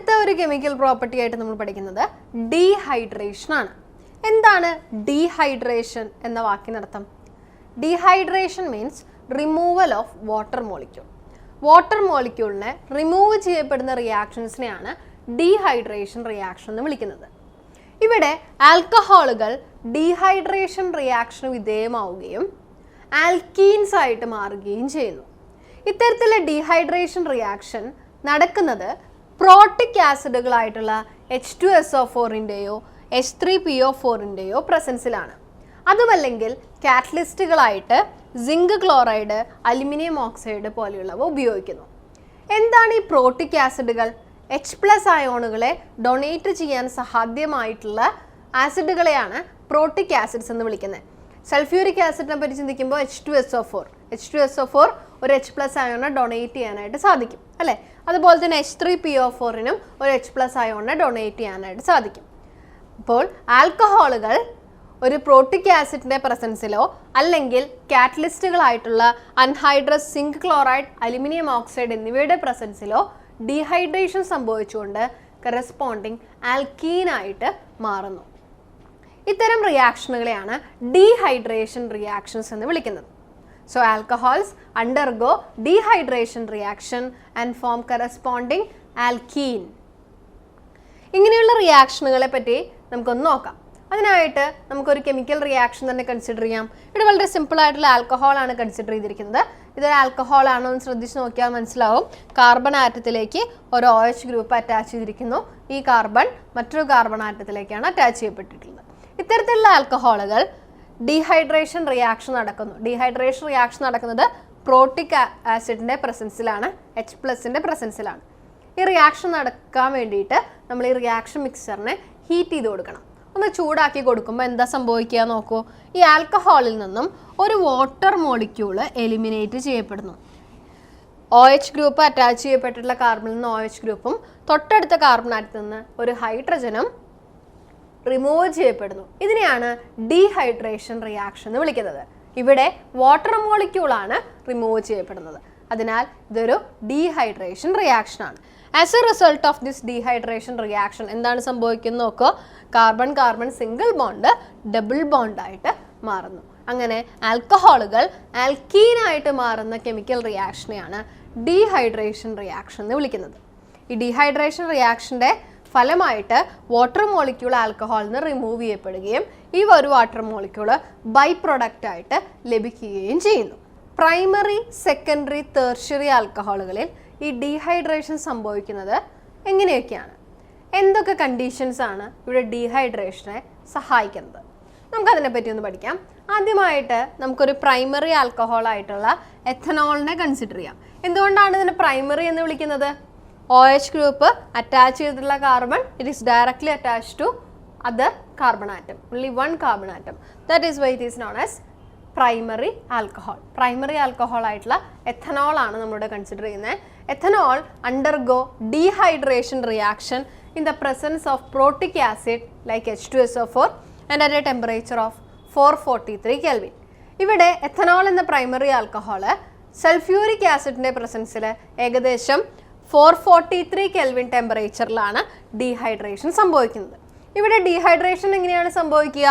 അടുത്ത ഒരു chemical property ആയിട്ട് നമ്മൾ പഠിക്കുന്നത് ഡീഹൈഡ്രേഷൻ ആണ്. എന്താണ് ഡീഹൈഡ്രേഷൻ എന്ന വാക്കിനർത്ഥം? Dehydration means removal of water molecule. Water മോളിക്യൂളിനെ റിമൂവ് ചെയ്യപ്പെടുന്ന റിയാക്ഷൻസിനെയാണ് ഡീഹൈഡ്രേഷൻ റിയാക്ഷൻ എന്ന് വിളിക്കുന്നത്. ഇവിടെ ആൽക്കഹോളുകൾ ഡീഹൈഡ്രേഷൻ റിയാക്ഷന് വിധേയമാവുകയും ആൽക്കീൻസ് ആയിട്ട് മാറുകയും ചെയ്യുന്നു. ഇത്തരത്തിലുള്ള ഡീഹൈഡ്രേഷൻ റിയാക്ഷൻ നടക്കുന്നത് പ്രോട്ടിക് ആസിഡുകളായിട്ടുള്ള H2SO4-ൻ്റെയോ H3PO4-ൻ്റെയോ പ്രസൻസിലാണ്. അതുമല്ലെങ്കിൽ കാറ്റലിസ്റ്റുകളായിട്ട് സിങ്ക് ക്ലോറൈഡ്, അലുമിനിയം ഓക്സൈഡ് പോലെയുള്ളവ ഉപയോഗിക്കുന്നു. എന്താണ് ഈ പ്രോട്ടിക് ആസിഡുകൾ? H+ അയോണുകളെ ഡൊണേറ്റ് ചെയ്യാൻ സാധ്യമായിട്ടുള്ള ആസിഡുകളെയാണ് പ്രോട്ടിക് ആസിഡ്സ് എന്ന് വിളിക്കുന്നത്. സൾഫ്യൂരിക് ആസിഡിനെ പറ്റി ചിന്തിക്കുമ്പോൾ H2SO4 ഒരു H+ അയോണിനെ ഡൊണേറ്റ് ചെയ്യാനായിട്ട് സാധിക്കും അല്ലേ? അതുപോലെ തന്നെ H3PO4-നും ഒരു H+ അയോണിനെ ഡൊണേറ്റ് ചെയ്യാനായിട്ട് സാധിക്കും. അപ്പോൾ ആൽക്കഹോളുകൾ ഒരു പ്രോട്ടിക് ആസിഡിൻ്റെ പ്രസൻസിലോ അല്ലെങ്കിൽ കാറ്റലിസ്റ്റുകളായിട്ടുള്ള anhydrous zinc chloride, aluminium oxide എന്നിവയുടെ പ്രസൻസിലോ ഡീഹൈഡ്രേഷൻ സംഭവിച്ചുകൊണ്ട് കറസ്പോണ്ടിങ് ആൽക്കീനായിട്ട് മാറുന്നു. ഇത്തരം റിയാക്ഷനുകളെയാണ് ഡീഹൈഡ്രേഷൻ റിയാക്ഷൻസ് എന്ന് വിളിക്കുന്നത്. So alcohols undergo dehydration reaction and form corresponding alkene. ഇങ്ങനെയുള്ള റിയാക്ഷനുകളെ പറ്റി നമുക്കൊന്ന് നോക്കാം. അതിനായിട്ട് നമുക്കൊരു കെമിക്കൽ റിയാക്ഷൻ തന്നെ കൺസിഡർ ചെയ്യാം. ഇവിടെ വളരെ സിമ്പിൾ ആയിട്ടുള്ള ആൽക്കഹോൾ ആണ് കൺസിഡർ ചെയ്തിരിക്കുന്നത്. ഇതൊരു ആൽക്കഹോൾ ആണോ എന്ന് ശ്രദ്ധിച്ച് നോക്കിയാൽ മനസ്സിലാവും. കാർബൺ ആറ്റത്തിലേക്ക് ഒരു OH ഗ്രൂപ്പ് അറ്റാച്ച് ചെയ്തിരിക്കുന്നു. ഈ കാർബൺ മറ്റൊരു കാർബൺ ആറ്റത്തിലേക്കാണ് അറ്റാച്ച് ചെയ്യപ്പെട്ടിട്ടുള്ളത്. ഇത്തരത്തിലുള്ള ആൽക്കഹോളുകൾ ഡീഹൈഡ്രേഷൻ റിയാക്ഷൻ നടക്കുന്നു. ഡീഹൈഡ്രേഷൻ റിയാക്ഷൻ നടക്കുന്നത് പ്രോട്ടിക് ആസിഡിൻ്റെ പ്രസൻസിലാണ്, H+ൻ്റെ പ്രസൻസിലാണ്. ഈ റിയാക്ഷൻ നടക്കാൻ വേണ്ടിയിട്ട് നമ്മൾ ഈ റിയാക്ഷൻ മിക്സറിനെ ഹീറ്റ് ചെയ്ത് കൊടുക്കണം. ഒന്ന് ചൂടാക്കി കൊടുക്കുമ്പോൾ എന്താ സംഭവിക്കുക നോക്കൂ. ഈ ആൽക്കഹോളിൽ നിന്നും ഒരു വാട്ടർ മോളിക്യൂള് എലിമിനേറ്റ് ചെയ്യപ്പെടുന്നു. OH ഗ്രൂപ്പ് അറ്റാച്ച് ചെയ്യപ്പെട്ടിട്ടുള്ള കാർബണിൽ നിന്ന് OH ഗ്രൂപ്പും തൊട്ടടുത്ത കാർബൺ ആറ്റത്തിൽ നിന്ന് ഒരു ഹൈഡ്രജനും റിമൂവ് ചെയ്യപ്പെടുന്നു. ഇതിനെയാണ് ഡീഹൈഡ്രേഷൻ റിയാക്ഷൻ എന്ന് വിളിക്കുന്നത്. ഇവിടെ വാട്ടർ മോളിക്യൂളാണ് റിമൂവ് ചെയ്യപ്പെടുന്നത്. അതിനാൽ ഇതൊരു ഡീഹൈഡ്രേഷൻ റിയാക്ഷൻ ആണ്. As a result of this dehydration reaction എന്താണ് സംഭവിക്കുന്നത് നോക്കുക. Carbon carbon single bond double ബോണ്ടായിട്ട് മാറുന്നു. അങ്ങനെ ആൽക്കഹോളുകൾ ആൽക്കീനായിട്ട് മാറുന്ന കെമിക്കൽ റിയാക്ഷനെയാണ് ഡീഹൈഡ്രേഷൻ റിയാക്ഷൻ എന്ന് വിളിക്കുന്നത്. ഈ ഡീഹൈഡ്രേഷൻ റിയാക്ഷൻ്റെ ഫലമായിട്ട് വാട്ടർ മോളിക്യൂൾ ആൽക്കഹോളിൽ നിന്ന് റിമൂവ് ചെയ്യപ്പെടുകയും ഈ ഒരു വാട്ടർ മോളിക്യൂൾ ബൈ പ്രൊഡക്റ്റ് ആയിട്ട് ലഭിക്കുകയും ചെയ്യുന്നു. പ്രൈമറി, സെക്കൻഡറി, തെർഷ്യറി ആൽക്കഹോളുകളിൽ ഈ ഡീഹൈഡ്രേഷൻ സംഭവിക്കുന്നത് എങ്ങനെയൊക്കെയാണ്? എന്തൊക്കെ കണ്ടീഷൻസ് ആണ് ഇവിടെ ഡീഹൈഡ്രേഷനെ സഹായിക്കുന്നത്? നമുക്കതിനെ പറ്റി ഒന്ന് പഠിക്കാം. ആദ്യമായിട്ട് നമുക്കൊരു പ്രൈമറി ആൽക്കഹോൾ ആയിട്ടുള്ള എഥനോളിനെ കൺസിഡർ ചെയ്യാം. എന്തുകൊണ്ടാണ് ഇതിനെ പ്രൈമറി എന്ന് വിളിക്കുന്നത്? OH ഗ്രൂപ്പ് അറ്റാച്ച് ചെയ്തിട്ടുള്ള carbon, it is directly attach to other carbon atom, only one carbon atom. That is why it is known as primary alcohol. Primary alcohol ആയിട്ടുള്ള ethanol ആണ് നമ്മളിവിടെ കൺസിഡർ ചെയ്യുന്നത്. Ethanol undergo dehydration reaction in the presence of protic acid like H2SO4 and at a temperature of 443 Kelvin. ഇവിടെ ethanol എന്ന primary alcohol sulphuric ആസിഡിൻ്റെ പ്രസൻസിൽ ഏകദേശം 443 Kelvin ടെമ്പറേച്ചറിലാണ് dehydration സംഭവിക്കുന്നത്. ഇവിടെ ഡീഹൈഡ്രേഷൻ എങ്ങനെയാണ് സംഭവിക്കുക?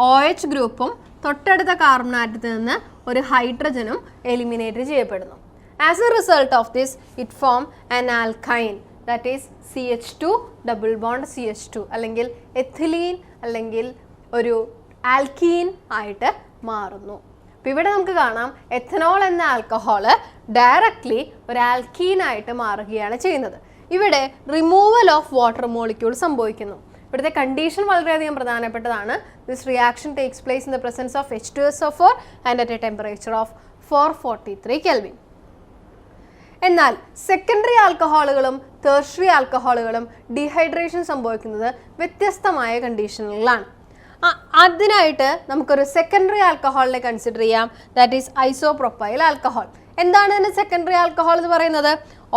OH ഗ്രൂപ്പും തൊട്ടടുത്ത കാർബൺ ആറ്റത്തിൽ നിന്ന് ഒരു ഹൈഡ്രജനും എലിമിനേറ്റ് ചെയ്യപ്പെടുന്നു. As a result of this it form an alkyne, that is CH2 double bond CH2 അല്ലെങ്കിൽ എഥിലീൻ അല്ലെങ്കിൽ ഒരു ആൽക്കീൻ ആയിട്ട് മാറുന്നു. അപ്പോൾ ഇവിടെ നമുക്ക് കാണാം എഥനോൾ എന്ന ആൽക്കഹോള് ഡയറക്ട്ലി ഒരു ആൽക്കീനായിട്ട് മാറുകയാണ് ചെയ്യുന്നത്. ഇവിടെ റിമൂവൽ ഓഫ് വാട്ടർ മോളിക്യൂൾ സംഭവിക്കുന്നു. ഇവിടുത്തെ കണ്ടീഷൻ വളരെയധികം പ്രധാനപ്പെട്ടതാണ്. This reaction takes place in the presence of H2SO4 and at a temperature of 443 Kelvin. എന്നാൽ സെക്കൻഡറി ആൽക്കഹോളുകളും തെർഷ്യറി ആൽക്കഹോളുകളും ഡീഹൈഡ്രേഷൻ സംഭവിക്കുന്നത് വ്യത്യസ്തമായ കണ്ടീഷനുകളിലാണ്. അതിനായിട്ട് നമുക്കൊരു സെക്കൻഡറി ആൽക്കഹോളിനെ കൺസിഡർ ചെയ്യാം. That is isopropyl alcohol. എന്താണ് ഇതിൻ്റെ സെക്കൻഡറി ആൽക്കഹോൾ എന്ന് പറയുന്നത്?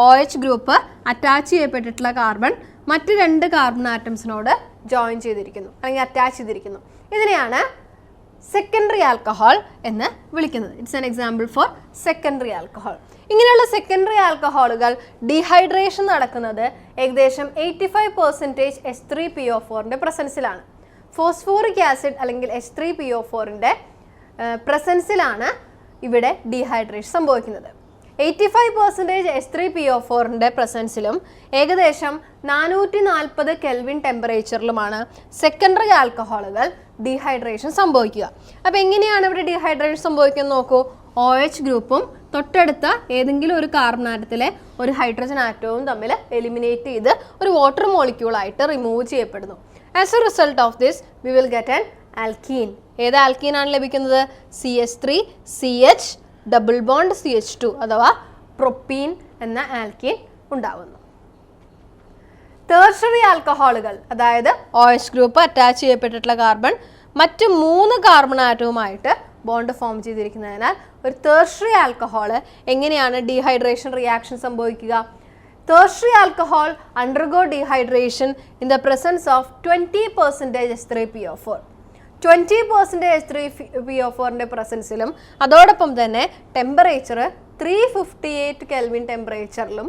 OH ഗ്രൂപ്പ് അറ്റാച്ച് ചെയ്യപ്പെട്ടിട്ടുള്ള കാർബൺ മറ്റ് രണ്ട് കാർബൺ ആറ്റംസിനോട് ജോയിൻ ചെയ്തിരിക്കുന്നു അല്ലെങ്കിൽ അറ്റാച്ച് ചെയ്തിരിക്കുന്നു. ഇതിനെയാണ് സെക്കൻഡറി ആൽക്കഹോൾ എന്ന് വിളിക്കുന്നത്. It's an example for secondary alcohol. ഇങ്ങനെയുള്ള സെക്കൻഡറി ആൽക്കഹോളുകൾ ഡീഹൈഡ്രേഷൻ നടക്കുന്നത് ഏകദേശം 85% H3PO4 പ്രസൻസിലാണ്. ഫോസ്ഫോറിക് ആസിഡ് അല്ലെങ്കിൽ H3PO4 പ്രസൻസിലാണ് ഇവിടെ ഡീഹൈഡ്രേഷൻ സംഭവിക്കുന്നത്. 85% H3PO4 പ്രസൻസിലും ഏകദേശം 440 കെൽവിൻ ടെമ്പറേച്ചറിലുമാണ് സെക്കൻഡറി ആൽക്കഹോളുകൾ ഡീഹൈഡ്രേഷൻ സംഭവിക്കുക. അപ്പോൾ എങ്ങനെയാണ് ഇവിടെ ഡീഹൈഡ്രേഷൻ സംഭവിക്കുന്നത് നോക്കൂ. OH ഗ്രൂപ്പും തൊട്ടടുത്ത ഏതെങ്കിലും ഒരു കാർബൺ ആറ്റത്തിലെ ഒരു ഹൈഡ്രജൻ ആറ്റവും തമ്മിൽ എലിമിനേറ്റ് ചെയ്ത് ഒരു വാട്ടർ മോളിക്യൂളായിട്ട് റിമൂവ് ചെയ്യപ്പെടുന്നു. As a result of this we will get an alkene. ഏത് ആൽക്കീനാണ് ലഭിക്കുന്നത്? CH3CH ഡബിൾ ബോണ്ട് CH2 അഥവാ പ്രൊപ്പീൻ എന്ന ആൽക്കീൻ ഉണ്ടാവുന്നു. ടേർഷ്യറി ആൽക്കഹോളുകൾ, അതായത് OH ഗ്രൂപ്പ് അറ്റാച്ച് ചെയ്യപ്പെട്ടിട്ടുള്ള കാർബൺ മറ്റ് 3 കാർബൺ ആറ്റവുമായിട്ട് ബോണ്ട് ഫോം ചെയ്തിരിക്കുന്നതിനാൽ ഒരു ടേർഷ്യറി ആൽക്കഹോൾ എങ്ങനെയാണ് ഡീഹൈഡ്രേഷൻ റിയാക്ഷൻ സംഭവിക്കുക? Tertiary alcohol undergo dehydration in the presence of 20% H3PO4. 20% H3PO4 പ്രസൻസിലും അതോടൊപ്പം തന്നെ ടെമ്പറേച്ചർ 358 കെൽവിൻ ടെമ്പറേച്ചറിലും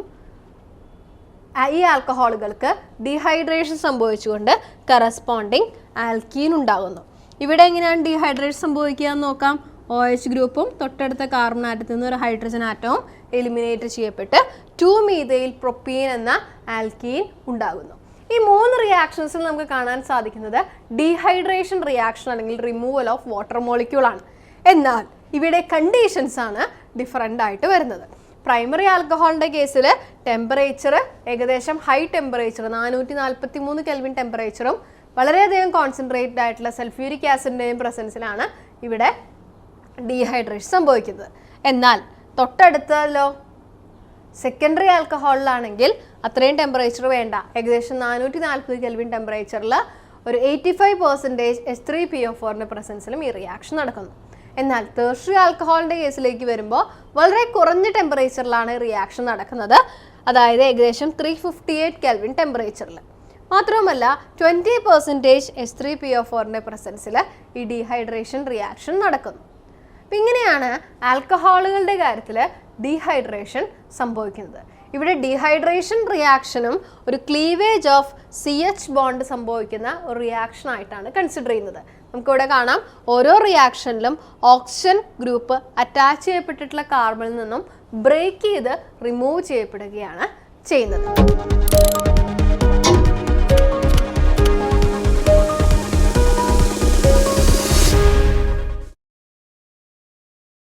ഈ ആൽക്കഹോളുകൾക്ക് ഡീഹൈഡ്രേഷൻ സംഭവിച്ചുകൊണ്ട് കറസ്പോണ്ടിങ് ആൽക്കീൻ ഉണ്ടാകുന്നു. ഇവിടെ എങ്ങനെയാണ് ഡീഹൈഡ്രേഷൻ സംഭവിക്കുക എന്ന് നോക്കാം. OH ഗ്രൂപ്പും തൊട്ടടുത്ത കാർബൺ ആറ്റത്തിൽ നിന്ന് ഒരു ഹൈഡ്രജൻ ആറ്റവും എലിമിനേറ്റ് ചെയ്യപ്പെട്ട് 2-മീഥൈൽ പ്രൊപ്പീൻ എന്ന ആൽക്കീൻ ഉണ്ടാകുന്നു. ഈ 3 റിയാക്ഷൻസിൽ നമുക്ക് കാണാൻ സാധിക്കുന്നത് ഡീഹൈഡ്രേഷൻ റിയാക്ഷൻ അല്ലെങ്കിൽ റിമൂവൽ ഓഫ് വാട്ടർ മോളിക്യൂൾ ആണ്. എന്നാൽ ഇവിടെ കണ്ടീഷൻസ് ആണ് ഡിഫറൻ്റ് ആയിട്ട് വരുന്നത്. പ്രൈമറി ആൽക്കഹോളിൻ്റെ കേസിൽ ടെമ്പറേച്ചർ ഏകദേശം ഹൈ ടെമ്പറേച്ചർ 443 കെൽവിൻ ടെമ്പറേച്ചറും വളരെയധികം കോൺസെൻട്രേറ്റഡ് ആയിട്ടുള്ള സൾഫ്യൂരിക് ആസിഡിൻ്റെയും പ്രസൻസിലാണ് ഇവിടെ ഡീഹൈഡ്രേഷൻ സംഭവിക്കുന്നത്. എന്നാൽ തൊട്ടടുത്തല്ലോ സെക്കൻഡറി ആൽക്കഹോളിലാണെങ്കിൽ അത്രയും ടെമ്പറേച്ചർ വേണ്ട. ഏകദേശം 440 കെൽവിൻ ടെമ്പറേച്ചറിൽ ഒരു 85% H3PO4 പ്രസൻസിലും ഈ റിയാക്ഷൻ നടക്കുന്നു. എന്നാൽ ടേർഷ്യറി ആൽക്കഹോളിൻ്റെ കേസിലേക്ക് വരുമ്പോൾ വളരെ കുറഞ്ഞ ടെമ്പറേച്ചറിലാണ് റിയാക്ഷൻ നടക്കുന്നത്. അതായത് ഏകദേശം 358 കെൽവിൻ ടെമ്പറേച്ചറിൽ. മാത്രവുമല്ല 20% H3PO4 പ്രസൻസിൽ ഈ ഡീഹൈഡ്രേഷൻ റിയാക്ഷൻ നടക്കുന്നു. അപ്പം ഇങ്ങനെയാണ് ആൽക്കഹോളുകളുടെ കാര്യത്തിൽ ഡീഹൈഡ്രേഷൻ സംഭവിക്കുന്നത്. ഇവിടെ ഡീഹൈഡ്രേഷൻ റിയാക്ഷനും ഒരു ക്ലീവേജ് ഓഫ് CH ബോണ്ട് സംഭവിക്കുന്ന ഒരു റിയാക്ഷൻ ആയിട്ടാണ് കൺസിഡർ ചെയ്യുന്നത്. നമുക്കിവിടെ കാണാം ഓരോ റിയാക്ഷനിലും ഓക്സിജൻ ഗ്രൂപ്പ് അറ്റാച്ച് ചെയ്യപ്പെട്ടിട്ടുള്ള കാർബണിൽ നിന്നും ബ്രേക്ക് ചെയ്ത് റിമൂവ് ചെയ്യപ്പെടുകയാണ് ചെയ്യുന്നത്.